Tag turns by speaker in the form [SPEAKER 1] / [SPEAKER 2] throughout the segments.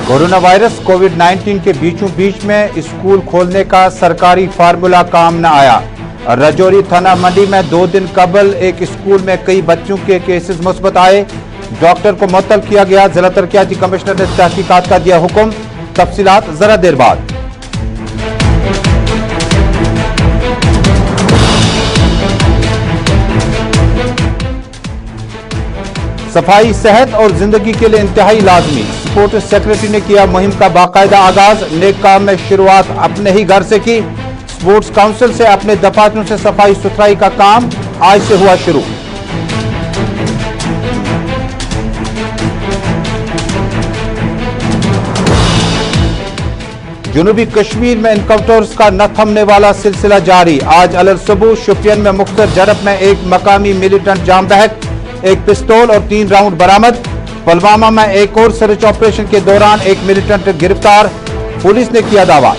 [SPEAKER 1] Corona virus कोविड-19 के बीचों बीच में स्कूल खोलने का सरकारी फार्मूला काम न आया। राजौरी थाना मंडी में 2 दिन कबल एक स्कूल में कई बच्चों के केसेस मुस्बत आए। डॉक्टर को मुअत्तल किया गया। जिला तरक्याती कमिश्नर ने तहकीकात का दिया हुक्म। तफसीलात जरा देर बाद। सफाई सेहत और जिंदगी के लिए इंतहाई लाजमी। स्पोर्ट्स सेक्रेटरी ने किया मुहिम का बाकायदा आगाज। नेक काम में शुरुआत अपने ही घर से की। स्पोर्ट्स काउंसिल से अपने दफातरों से सफाई सुथराई का काम आज से हुआ शुरू। जनूबी कश्मीर में इनकाउंटर्स का न थमने वाला सिलसिला जारी। आज अलर सुबह शोपियान में मुख्तलिफ झड़प में एक मकामी मिलिटेंट जाम बहक, एक पिस्तौल और 3 राउंड बरामद। पुलवामा में एक और सर्च ऑपरेशन के दौरान एक मिलिटेंट गिरफ्तार, पुलिस ने किया दावा।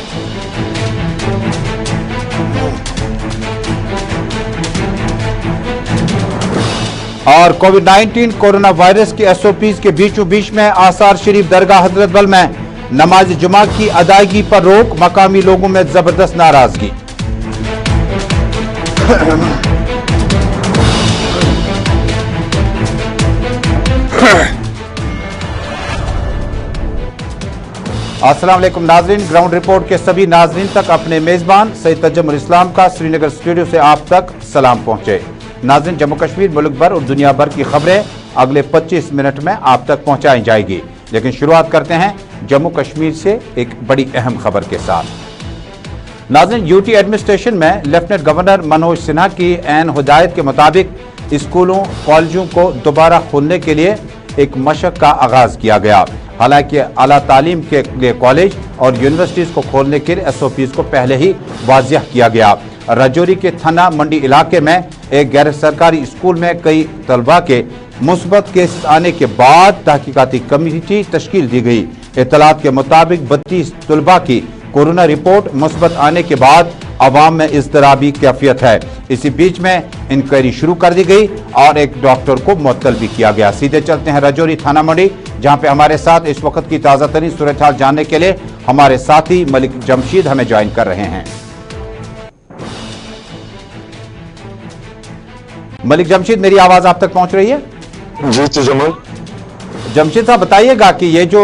[SPEAKER 1] और कोविड-19 कोरोना वायरस के एसओपीज के बीचों बीच में आसार शरीफ दरगाह हजरत बल में नमाज जुमा की अदायगी पर रोक। मकामी लोगों में जबरदस्त नाराजगी। अस्सलाम वालेकुम नाजरीन, ग्राउंड रिपोर्ट के सभी नाजरीन तक अपने मेजबान सैयद तजम्मुल इस्लाम का श्रीनगर स्टूडियो से आप तक सलाम पहुंचे। नाजरीन, जम्मू कश्मीर, मुल्क भर और दुनिया भर की खबरें अगले 25 मिनट में आप तक पहुंचाई जाएगी, लेकिन शुरुआत करते हैं जम्मू कश्मीर से एक बड़ी अहम खबर के साथ। नाज़रीन, यूटी एडमिनिस्ट्रेशन में लेफ्टिनेंट गवर्नर मनोज सिन्हा की ऐन हिदायत के मुताबिक स्कूलों कॉलेजों को दोबारा खोलने के लिए एक मशक का आगाज किया गया। हालांकि आला तालीम के लिए कॉलेज और यूनिवर्सिटीज को खोलने के लिए एसओपीज को पहले ही वाज़िह किया गया। राजौरी के थाना मंडी इलाके में एक गैर सरकारी स्कूल में कई तलबा के मुस्बत केसेस आने के बाद तहकीकाती कमेटी तश्कील दी गई। इत्तलात के मुताबिक 32 तलबा की कोरोना रिपोर्ट मुस्बत आने के बाद अवाम में इज़्तिराबी कैफियत है। इसी बीच में इंक्वायरी शुरू कर दी गई और एक डॉक्टर को मुअत्तल भी किया गया। सीधे चलते हैं राजौरी थाना मंडी, जहां पे हमारे साथ इस वक्त की ताज़ा तरीन सूरत हाल जानने के लिए हमारे साथी मलिक जमशीद हमें ज्वाइन कर रहे हैं। मलिक जमशीद, मेरी आवाज आप तक पहुंच रही है?
[SPEAKER 2] जी तजम्मुल।
[SPEAKER 1] जमशीद साहब, बताइएगा कि ये जो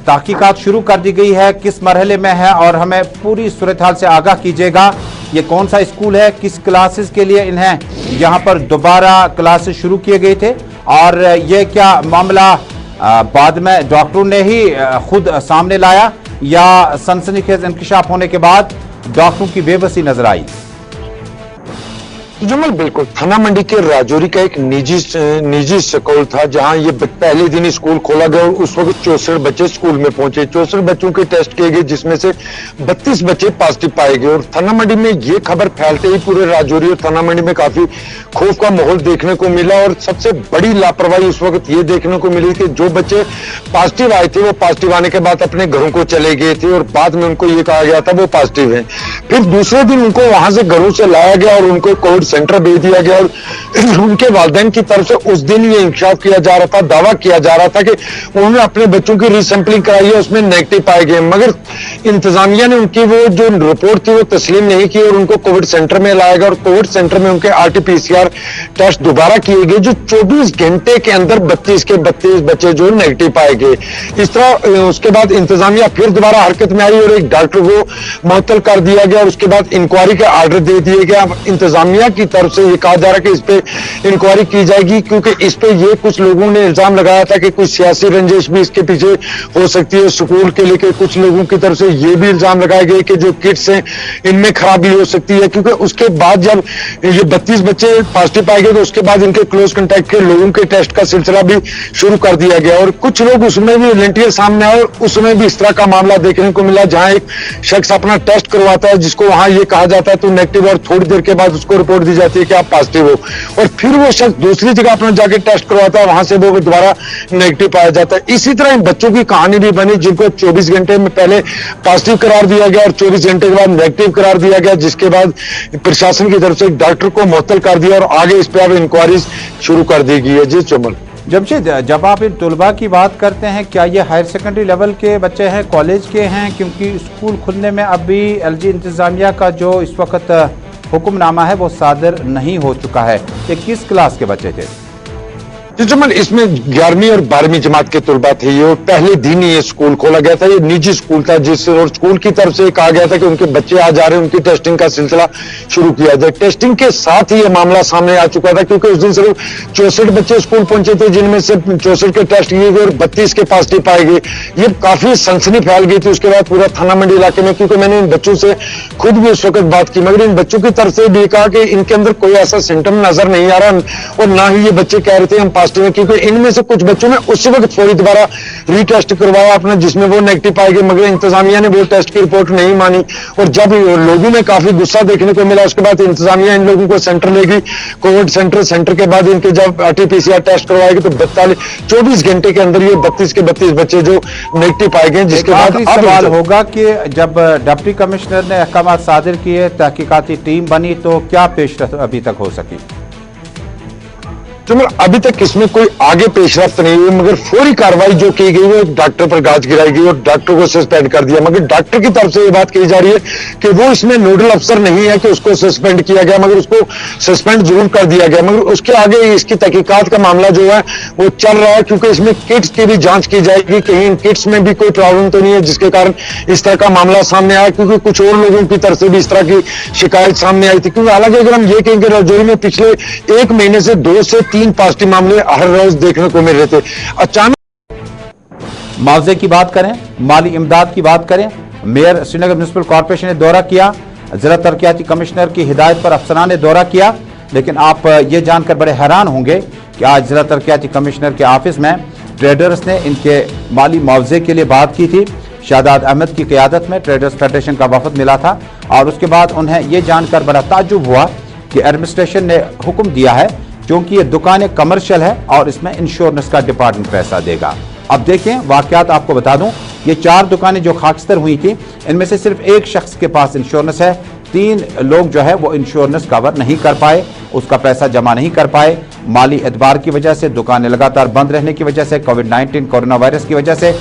[SPEAKER 1] तहकीकात शुरू कर दी गई है किस मरहले में है और हमें पूरी सूरत हाल से आगाह कीजिएगा। ये कौन सा स्कूल है, किस क्लासेस के लिए इन्हें यहाँ पर दोबारा क्लासेस शुरू किए गए थे, और ये क्या मामला बाद में डॉक्टरों ने ही खुद सामने लाया या सनसनीखेज इंकशाफ होने के बाद डॉक्टरों की बेबसी नजर आई?
[SPEAKER 2] जमल, बिल्कुल थाना मंडी के राजौरी का एक निजी स्कूल था जहां ये पहले दिन स्कूल खोला गया और उस वक्त 64 बच्चे स्कूल में पहुंचे। 64 बच्चों के टेस्ट किए गए, जिसमें से 32 बच्चे पॉजिटिव पाए गए। और थाना मंडी में ये खबर फैलते ही पूरे राजौरी और थाना मंडी में काफी खौफ का माहौल देखने को मिला। और सबसे बड़ी लापरवाही उस वक्त ये देखने को मिली कि जो बच्चे पॉजिटिव आए थे वो पॉजिटिव आने के बाद अपने घरों को चले गए थे और बाद में उनको ये कहा गया था वो पॉजिटिव है। फिर दूसरे दिन उनको वहां से घरों से लाया गया और उनको कोविड सेंटर भेज दिया गया और उनके वालिदैन की तरफ से उस दिन ये इंकशाफ किया जा रहा था, दावा किया जा रहा था कि उन्होंने अपने बच्चों की रीसैंपलिंग कराई है, उसमें नेगेटिव पाए गए। मगर इंतजामिया ने उनकी वो जो रिपोर्ट थी वो तस्लीम नहीं की और उनको कोविड सेंटर में लाया गया और कोविड सेंटर में उनके आरटीपीसीआर टेस्ट दोबारा किए गए, जो 24 घंटे के अंदर 32 के 32 बच्चे जो नेगेटिव पाए गए। इस तरह उसके बाद इंतजामिया फिर दोबारा हरकत में आई और एक डॉक्टर को मुअत्तल कर दिया गया और उसके बाद इंक्वायरी का आर्डर दे दिया गया। इंतजामिया की तरफ से ये कहा जा रहा है कि इस पे इंक्वायरी की जाएगी, क्योंकि इस पे ये कुछ लोगों ने इल्जाम लगाया था कि कुछ सियासी रंजिश भी इसके पीछे हो सकती है। स्कूल के लेकर कुछ लोगों की तरफ से ये भी इल्जाम लगाए गए कि जो किट्स हैं इनमें खराबी हो सकती है, क्योंकि उसके बाद जब ये 32 बच्चे पॉजिटिव पाए गए तो उसके बाद इनके क्लोज कॉन्टैक्ट के लोगों के टेस्ट का सिलसिला भी शुरू कर दिया गया और कुछ लोग उसमें भी वॉलंटियर सामने आए। उसमें भी इस तरह का मामला देखने को मिला जहां एक शख्स अपना टेस्ट करवाता है जिसको वहां ये कहा जाता है तो नेगेटिव, और थोड़ी देर के बाद उसको रिपोर्ट दी जाती है कि आप पॉजिटिव हो, और फिर वो शख्स दूसरी जगह अपना जाके टेस्ट करवाता है, वहां से वो दोबारा नेगेटिव पाया जाता है। इसी तरह इन बच्चों की कहानी भी बनी जिनको 24 घंटे में पहले पॉजिटिव करार दिया गया और 24 घंटे के बाद नेगेटिव करार दिया गया, जिसके बाद प्रशासन की तरफ से एक डॉक्टर को मुअत्तल कर दिया और आगे इस पर अब इंक्वायरी शुरू कर दी गई है। जी चमल।
[SPEAKER 1] जमशेद, जब आप इन तलबा की बात करते हैं, क्या ये हायर सेकेंडरी लेवल के बच्चे हैं, कॉलेज के हैं? क्योंकि स्कूल खुलने में अभी एलजी इंतज़ामिया का जो इस वक्त हुक्मनामा है वो सादर नहीं हो चुका है। ये किस क्लास के बच्चे थे?
[SPEAKER 2] जी जमल, इसमें 11वीं और 12वीं जमात के तलबा थे ये, और पहले दिन ही ये स्कूल खोला गया था। ये निजी स्कूल था और स्कूल की तरफ से कहा गया था कि उनके बच्चे आ जा रहे हैं, उनकी टेस्टिंग का सिलसिला शुरू किया जाए। टेस्टिंग के साथ ही ये मामला सामने आ चुका था, क्योंकि उस दिन सिर्फ 64 बच्चे स्कूल पहुंचे थे, जिनमें से 64 के टेस्ट किए गए और 32 के पॉजिटिव पाए गए। ये काफी सनसनी फैल गई थी उसके बाद पूरा थाना मंडी इलाके में, क्योंकि मैंने इन बच्चों से खुद भी उस वक्त बात की, मगर इन बच्चों की तरफ से भी कहा कि इनके अंदर कोई ऐसा सिम्टम नजर नहीं आ रहा, और ना ही ये बच्चे कह रहे थे हम पॉजिटिव हैं, क्योंकि इनमें से कुछ बच्चों ने उसी वक्त फौरी दोबारा रीटेस्ट करवाया अपना, जिसमें वो नेगेटिव पाए गए, मगर इंतजामिया ने वो टेस्ट की रिपोर्ट नहीं मानी। और जब लोगों में काफी गुस्सा देखने को मिला, उसके बाद इंतजामिया इन लोगों को सेंटर ले गई, कोविड सेंटर के बाद इनके जब RT-PCR टेस्ट करवाएगी तो 24 घंटे के अंदर ये 32 के 32 बच्चे जो नेगेटिव पाए गए, जिसके बाद
[SPEAKER 1] सवाल होगा कि जब डिप्टी कमिश्नर ने अहकाम सादिर किए, तहकीकाती टीम बनी, तो क्या पेशरफ्त अभी तक हो सकी?
[SPEAKER 2] अभी तक इसमें कोई आगे पेशरफ्त नहीं हुई, मगर फौरी कार्रवाई जो की गई वो डॉक्टर पर गाज गिराई गई और डॉक्टर को सस्पेंड कर दिया। मगर डॉक्टर की तरफ से ये बात कही जा रही है कि वो इसमें नोडल अफसर नहीं है कि उसको सस्पेंड किया गया, मगर उसको सस्पेंड जरूर कर दिया गया। मगर उसके आगे इसकी तहकीकात का मामला जो है वो चल रहा है, क्योंकि इसमें किट्स की भी जांच की जाएगी, कहीं इन किट्स में भी कोई प्रॉब्लम तो नहीं है जिसके कारण इस तरह का मामला सामने आया, क्योंकि कुछ और लोगों की तरफ से भी इस तरह की शिकायत सामने आई थी। क्योंकि हालांकि अगर हम ये कहें कि राजौरी में पिछले 1 महीने से 2 से 3 पॉजिटिव मामले हर रोज देखने को मिल रहे थे। अचानक
[SPEAKER 1] मुआवजे की बात करें, माली इमदाद की बात करें, मेयर श्रीनगर म्युनिसिपल कॉर्पोरेशन ने दौरा किया, जिला तरक्याती कमिश्नर की हिदायत पर अफसरान ने दौरा किया, लेकिन आप ये जानकर बड़े हैरान होंगे कि आज जिला तरक्याती कमिश्नर के ऑफिस में ट्रेडर्स ने इनके माली मुआवजे के लिए बात की थी। शादात अहमद की क़यादत में ट्रेडर्स फेडरेशन का वफद मिला था, और उसके बाद उन्हें यह जानकर बड़ा ताज्जुब हुआ कि एडमिनिस्ट्रेशन ने हुक्म दिया है, क्योंकि ये दुकानें कमर्शियल है और इसमें इंश्योरेंस का डिपार्टमेंट पैसा देगा। अब देखें वाकयात आपको बता दूं, ये 4 दुकानें जो खाकस्तर हुई थी, इनमें से सिर्फ एक शख्स के पास इंश्योरेंस है, 3 लोग जो है वो इंश्योरेंस कवर नहीं कर पाए, उसका पैसा जमा नहीं कर पाए। माली एतबार की वजह से, दुकानें लगातार बंद रहने की वजह से, कोविड-19 कोरोना वायरस की वजह से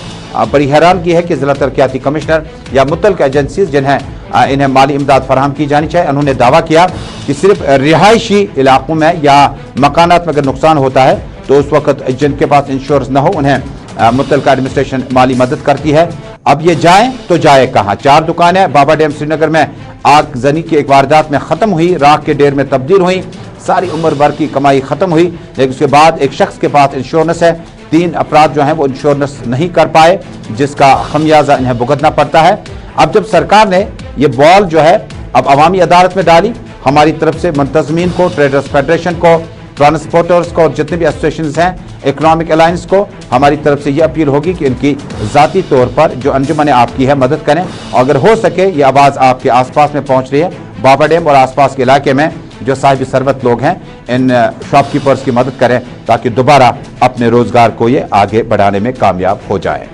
[SPEAKER 1] बड़ी हैरानगी है कि जिला तरक्याती कमिश्नर या मुतल्लिका एजेंसीज जिन्हें इन्हें माली इमदाद फराहम की जानी चाहिए, उन्होंने दावा किया कि सिर्फ रिहायशी इलाकों में या मकानात में अगर नुकसान होता है तो उस वक्त जिनके पास इंश्योरेंस न हो उन्हें मुतल्लिका एडमिनिस्ट्रेशन माली मदद करती है। अब ये जाए तो जाए कहाँ? 4 दुकानें बाबा डैम श्रीनगर में आगजनी की एक वारदात में खत्म हुई, राख के ढेर में तब्दील हुई, सारी उम्र भर की कमाई खत्म हुई, लेकिन उसके बाद एक शख्स के पास इंश्योरेंस है, 3 अफराद जो हैं वो इंश्योरेंस नहीं कर पाए, जिसका खमियाजा इन्हें भुगतना पड़ता है। अब जब सरकार ने ये बॉल जो है अब अवामी अदालत में डाली, हमारी तरफ से मुंतजमीन को, ट्रेडर्स फेडरेशन को, ट्रांसपोर्टर्स को और जितने भी एसोसिएशन हैं, इकोनॉमिक अलायंस को, हमारी तरफ से ये अपील होगी कि इनकी ज़ाती तौर पर जो अंजुमन आपकी है मदद करें, और अगर हो सके ये आवाज़ आपके आसपास में पहुंच रही है, बाबा डैम और आसपास के इलाके में जो साहिब सरवत लोग हैं, इन शॉपकीपर्स की मदद करें ताकि दोबारा अपने रोजगार को ये आगे बढ़ाने में कामयाब हो जाए।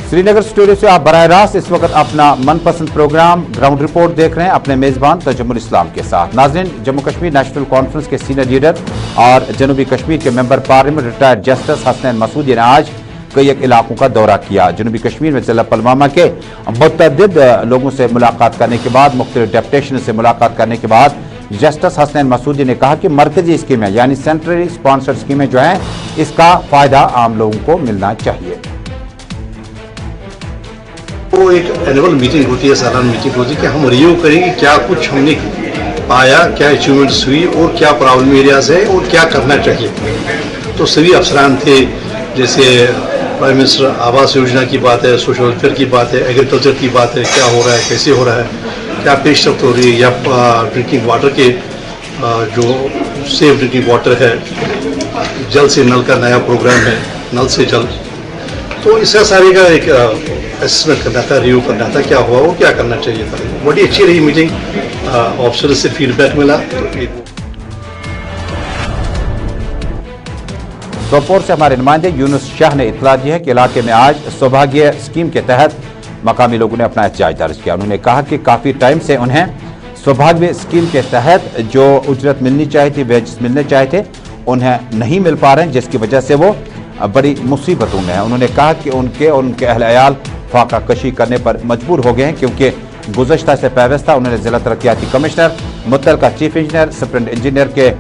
[SPEAKER 1] श्रीनगर स्टूडियो से आप बराह रास्त इस वक्त अपना मनपसंद प्रोग्राम ग्राउंड रिपोर्ट देख रहे हैं अपने मेजबान तजम्मुल इस्लाम के साथ। नाज़रीन, जम्मू कश्मीर नेशनल कॉन्फ्रेंस के सीनियर लीडर और जनूबी कश्मीर के member parliament retired justice Hasnain Masoodi ने आज कई एक इलाकों का दौरा किया। जनूबी कश्मीर में जिला पुलवामा के मुतअद्दिद लोगों से मुलाकात करने के बाद, मुख्तलिफ डेपुटेशन से मुलाकात करने के बाद जस्टिस हसनैन मसूदी ने कहा कि मरकजी स्कीमें यानी सेंट्रली स्पॉन्सर्ड स्कीमें जो हैं, इसका फायदा आम लोगों को मिलना चाहिए।
[SPEAKER 3] वो एक एनुअल मीटिंग होती है, सालाना मीटिंग होती है कि हम रिव्यू करेंगे क्या कुछ हमने पाया, क्या अचीवमेंट्स हुई और क्या प्रॉब्लम एरियाज है और क्या करना चाहिए। तो सभी अफसरान थे, जैसे प्राइम मिनिस्टर आवास योजना की बात है, सोशल वेलफेयर की बात है, एग्रीकल्चर की बात है, क्या हो रहा है, कैसे हो रहा है, क्या पेशरफ्त हो रही है, या ड्रिंकिंग वाटर के जो सेफ ड्रिंकिंग वाटर है, जल से नल का नया प्रोग्राम है, नल से जल। तो इसका सारे का एक असेसमेंट करना था, रिव्यू करना था, क्या हुआ वो क्या करना चाहिए था। बड़ी अच्छी रही मीटिंग, ऑफिसर से फीडबैक मिला।
[SPEAKER 1] सोपोर से हमारे नुमाइंदे यूनुस शाह ने इतला दी है कि इलाके में आज सौभाग्य स्कीम के तहत मकामी लोगों ने अपना एहतजाज दर्ज किया। उन्होंने कहा कि काफ़ी टाइम से उन्हें सौभाग्य स्कीम के तहत जो उजरत मिलनी चाहिए थी, वेजेस मिलने चाहिए थे, उन्हें नहीं मिल पा रहे हैं, जिसकी वजह से वो बड़ी मुसीबतों में है। उन्होंने कहा कि उनके और उनके अहल अयाल फाका कशी करने पर मजबूर हो गए हैं, क्योंकि गुज़श्ता से पैवस्ता उन्होंने ज़िला तरक्याती कमिश्नर, मुतलका चीफ इंजीनियर, सुपरिटेंडेंट इंजीनियर के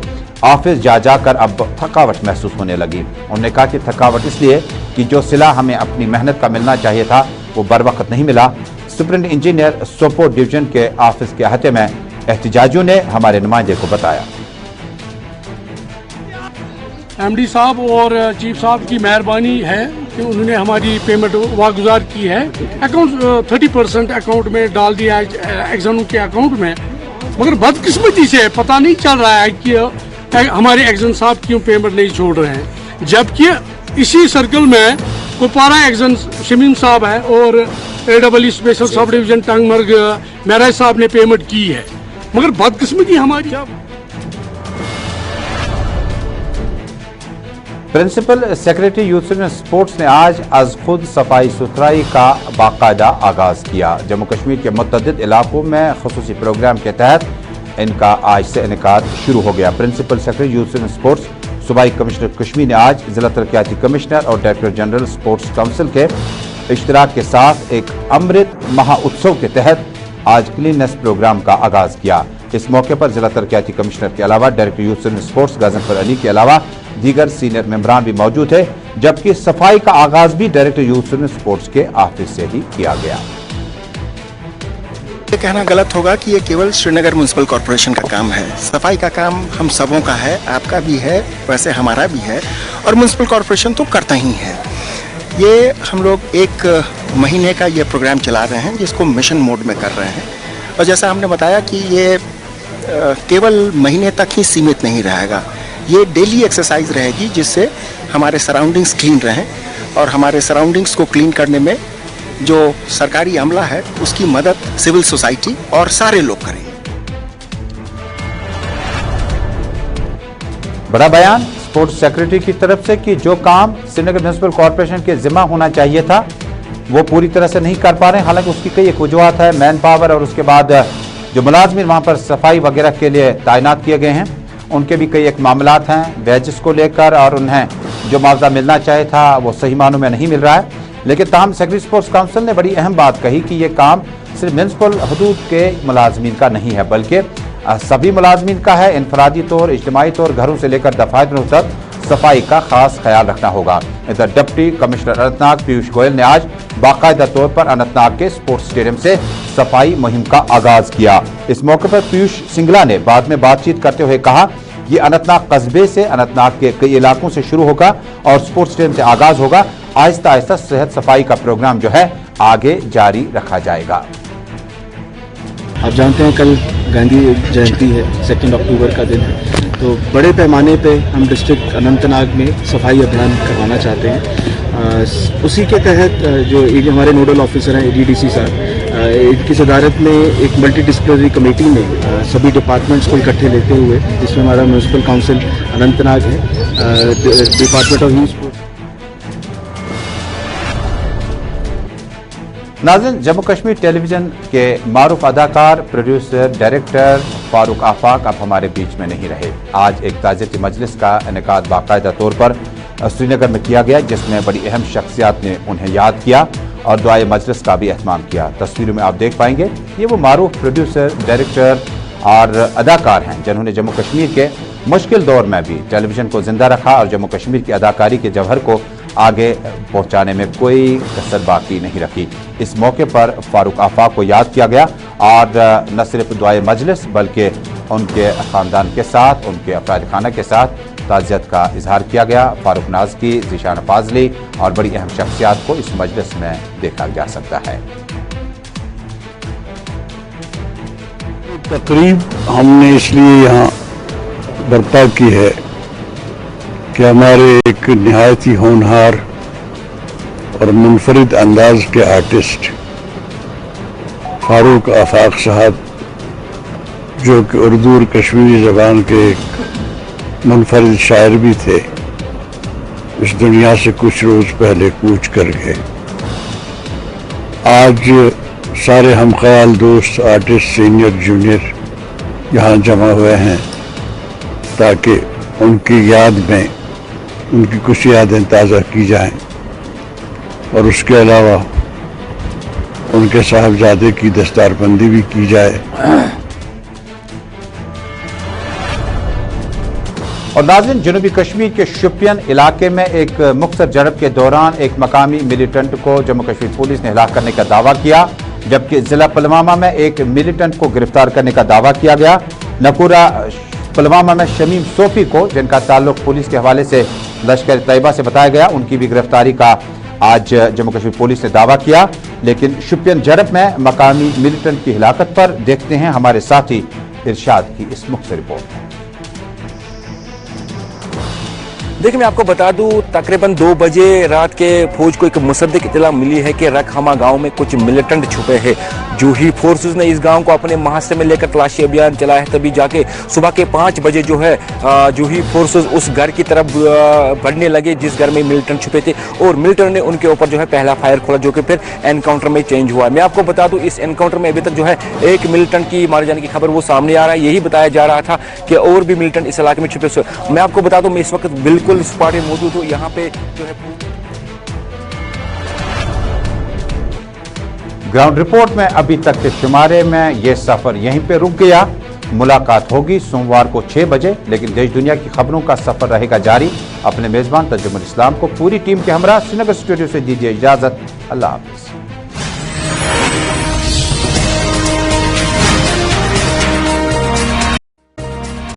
[SPEAKER 1] ऑफिस जा जाकर अब थकावट महसूस होने लगी। उन्होंने कहा कि थकावट इसलिए कि जो सिला हमें अपनी मेहनत का मिलना चाहिए था वो बर वक्त नहीं मिला। सुपरिटेंडेंट इंजीनियर सोपोर डिवीजन के ऑफिस के अहाते में एहतजाजियों ने हमारे नुमाइंदे को बताया।
[SPEAKER 4] एमडी साहब और चीफ साहब की मेहरबानी है कि उन्होंने हमारी पेमेंट वागुजार की है। अकाउंट 30% अकाउंट में डाल दिया एग्जाम के अकाउंट में, मगर बदकिस्मती से पता नहीं चल रहा है कि हमारे एग्जाम साहब क्यों पेमेंट नहीं छोड़ रहे हैं, जबकि इसी सर्कल में कुपवारा एग्जाम शमीम साहब है और AEE special sub division Tangmarg Mehraj साहब ने पेमेंट की है, मगर बदकिस्मती हमारी।
[SPEAKER 1] Principal secretary youth and sports ने आज अज खुद सफाई सुथराई का बाकायदा आगाज किया। जम्मू कश्मीर के मुतअद्दिद इलाकों में खुसूसी प्रोग्राम के तहत इनका आज से इनेकाद शुरू हो गया। Principal secretary youth and sports सूबाई कमिश्नर कश्मीर ने आज जिला तरक्याती कमिश्नर और डायरेक्टर जनरल स्पोर्ट्स काउंसिल के इश्तराक के साथ एक अमृत महोत्सव के तहत आज क्लीननेस प्रोग्राम का आगाज किया। इस मौके पर जिला तरक्याती कमिश्नर के अलावा director youth and sports Ghazanfar Ali के अलावा दीगर सीनियर मेंबरान भी मौजूद थे, जबकि सफाई का आगाज भी डायरेक्टर यूथ एंड स्पोर्ट्स के ऑफिस से ही किया गया।
[SPEAKER 5] ये कहना गलत होगा कि ये केवल श्रीनगर म्युनिसिपल कॉरपोरेशन का काम है। सफाई का काम हम सबों का है, आपका भी है, वैसे हमारा भी है, और म्युनिसिपल कॉरपोरेशन तो करता ही है। ये हम लोग एक महीने का ये प्रोग्राम चला रहे हैं, जिसको मिशन मोड में कर रहे हैं, और जैसा हमने बताया कि ये केवल महीने तक ही सीमित नहीं रहेगा, ये डेली एक्सरसाइज रहेगी, जिससे हमारे सराउंडिंग्स क्लीन रहें और हमारे सराउंडिंग्स को क्लीन करने में जो सरकारी अमला है उसकी मदद सिविल सोसाइटी और सारे लोग करें।
[SPEAKER 1] बड़ा बयान स्पोर्ट्स सेक्रेटरी की तरफ से कि जो काम श्रीनगर म्युनिसिपल कॉरपोरेशन के जिम्मा होना चाहिए था वो पूरी तरह से नहीं कर पा रहे हैं। हालांकि उसकी कई एक वजूहत है, मैन पावर और उसके बाद जो मुलाजमिन वहाँ पर सफाई वगैरह के लिए तैनात किए गए हैं उनके भी कई एक मामलात हैं वेजेस को लेकर, और उन्हें जो मुआवजा मिलना चाहिए था वो सही मानों में नहीं मिल रहा है। लेकिन ताहम सेक्रेटरी स्पोर्ट्स काउंसिल ने बड़ी अहम बात कही कि ये काम सिर्फ म्युनिसिपल हदूद के मुलाजमीन का नहीं है, बल्कि सभी मुलाजमीन का है। इनफरादी तौर, इज्तिमाई तौर, घरों से लेकर दफातरों तक सफाई का खास ख्याल रखना होगा। इधर डिप्टी कमिश्नर अनंतनाग पीयूष गोयल ने आज बाकायदा तौर पर अनंतनाग के स्पोर्ट्स स्टेडियम से सफाई मुहिम का आगाज किया। इस मौके पर पीयूष सिंगला ने बाद में बातचीत करते हुए कहा, ये अनंतनाग कस्बे से, अनंतनाग के कई इलाकों से शुरू होगा और स्पोर्ट्स स्टेडियम से आगाज होगा। आहिस्ता आहिस्ता सेहत सफाई का प्रोग्राम जो है आगे जारी रखा जाएगा।
[SPEAKER 6] आप जानते हैं कल गांधी जयंती है, 2 अक्टूबर का दिन है, तो बड़े पैमाने पे हम डिस्ट्रिक्ट अनंतनाग में सफाई अभियान करवाना चाहते हैं। उसी के तहत जो हमारे नोडल ऑफिसर हैं ADDC साहब, इनकी सदारत में एक मल्टी डिसिप्लिनरी कमेटी में सभी डिपार्टमेंट्स को इकट्ठे लेते हुए, जिसमें हमारा म्युनिसिपल काउंसिल अनंतनाग है, डिपार्टमेंट ऑफ यूथ स्पोर्ट्स।
[SPEAKER 1] नाज़रीन, जम्मू कश्मीर टेलीविजन के मारूफ अदाकार, प्रोड्यूसर, डायरेक्टर फारूक आफाक अब हमारे बीच में नहीं रहे। आज एक ताज़ियती मजलिस का इनेकाद बाकायदा तौर पर श्रीनगर में किया गया, जिसमें बड़ी अहम शख्सियात ने उन्हें याद किया और दुआए मजलिस का भी एहतमाम किया। तस्वीरों में आप देख पाएंगे ये वो मारूफ प्रोड्यूसर, डायरेक्टर और अदाकार हैं जिन्होंने जम्मू कश्मीर के मुश्किल दौर में भी टेलीविजन को जिंदा रखा और जम्मू कश्मीर की अदाकारी के जौहर को आगे पहुंचाने में कोई कसर बाकी नहीं रखी। इस मौके पर फारूक आफाक को याद किया गया और न सिर्फ दुआए मजलिस बल्कि उनके ख़ानदान के साथ, उनके अफराद खाना के साथ ताज़ियत का इजहार किया गया। फारूक नाज़की, ज़ीशान फाजली और बड़ी अहम शख्सियात को इस मजलिस में देखा जा सकता है।
[SPEAKER 7] तकरीब हमने इसलिए यहाँ बर्पा की है कि हमारे एक निहायत ही होनहार और मुनफरिद अंदाज के आर्टिस्ट फारूक आफाक साहब, जो कि उर्दू और कश्मीरी ज़बान के एक मुनफरिद शायर भी थे, इस दुनिया से कुछ रोज़ पहले कूच कर गए। आज सारे हम ख्याल दोस्त, आर्टिस्ट, सीनियर, जूनियर यहाँ जमा हुए हैं ताकि उनकी याद में उनकी कुछ यादें ताज़ा की जाएं और उसके अलावा उनके साहबजादे की दस्तारबंदी भी की जाए।
[SPEAKER 1] और नाज़रीन, जनूबी कश्मीर के शोपियान इलाके में एक मुख्तसर झड़प के दौरान एक मकामी मिलिटेंट को जम्मू कश्मीर पुलिस ने हिलाक करने का दावा किया, जबकि जिला पुलवामा में एक मिलिटेंट को गिरफ्तार करने का दावा किया गया। नकुरा पुलवामा में शमीम सोफी को, जिनका ताल्लुक पुलिस के हवाले से लश्कर तैयबा से बताया गया, उनकी भी गिरफ्तारी का आज जम्मू कश्मीर पुलिस ने दावा किया। लेकिन शोपियान झड़प में मकामी मिलिटेंट की हिलाकत पर देखते हैं हमारे साथी इरशाद की इस मुख्तसर रिपोर्ट।
[SPEAKER 8] देखिए, मैं आपको बता दूं, तकरीबन 2 बजे रात के फौज को एक मुसद्दिक इत्तला मिली है कि रखहमा गांव में कुछ मिलिटेंट छुपे हैं। जूही फोर्सेस ने इस गांव को अपने मुहासरे में लेकर तलाशी अभियान चलाया है। तभी जाके सुबह के 5 बजे जो है जूही फोर्सेस उस घर की तरफ बढ़ने लगे जिस घर में मिलिटेंट छुपे थे, और मिलिटेंट ने उनके ऊपर जो है पहला फायर खोला, जो कि फिर एनकाउंटर में चेंज हुआ। मैं आपको बता दूं, इस एनकाउंटर में अभी तक जो है एक मिलिटेंट की मारे जाने की खबर वो सामने आ रहा है। यही बताया जा रहा था कि और भी मिलिटेंट इस इलाके में छुपे। मैं आपको बता दूं, मैं इस वक्त बिल्कुल स्पॉट पे मौजूद हूं। यहाँ पे जो है
[SPEAKER 1] ग्राउंड रिपोर्ट में अभी तक के शुमारे में यह सफर यहीं पे रुक गया। मुलाकात होगी सोमवार को 6 बजे, लेकिन देश दुनिया की खबरों का सफर रहेगा जारी। अपने मेजबान तज्जुमुल इस्लाम को पूरी टीम के हमरा श्रीनगर स्टूडियो से दीजिए इजाजत। अल्लाह हाफिज।